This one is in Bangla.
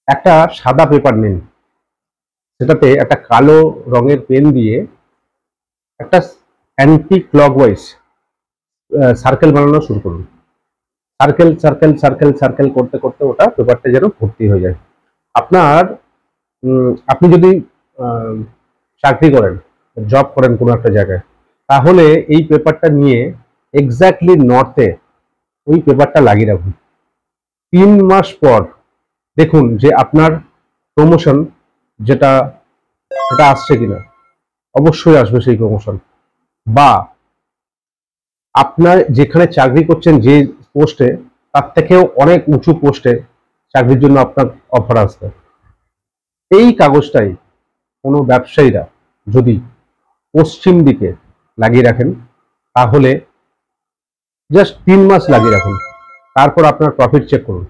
একটা সাদা পেপার নিন, সেটাতে একটা কালো রঙের পেন দিয়ে একটা অ্যান্টি ক্লকওয়াইজ সার্কেল বানানো শুরু করুন। সার্কেল সার্কেল সার্কেল সার্কেল করতে করতে ওটা পেপারটা যেন ভর্তি হয়ে যায়। আপনার আপনি যদি আহ, চাকরি করেন, জব করেন কোনো একটা জায়গায়, তাহলে এই পেপারটা নিয়ে এক্স্যাক্টলি নর্থে ওই পেপারটা লাগিয়ে রাখুন। 3 মাস পর দেখুন যে আপনার প্রমোশন যেটা সেটা আসছে কিনা। অবশ্যই আসবে সেই প্রমোশন। বা আপনার যেখানে চাকরি করছেন যে পোস্টে, তার থেকেও অনেক উঁচু পোস্টে চাকরির জন্য আপনার অফার আসবে। এই কাগজটাই কোনো ব্যবসায়ীরা যদি পশ্চিম দিকে লাগিয়ে রাখেন, তাহলে জাস্ট 3 মাস লাগিয়ে রাখুন, তারপর আপনার প্রফিট চেক করুন।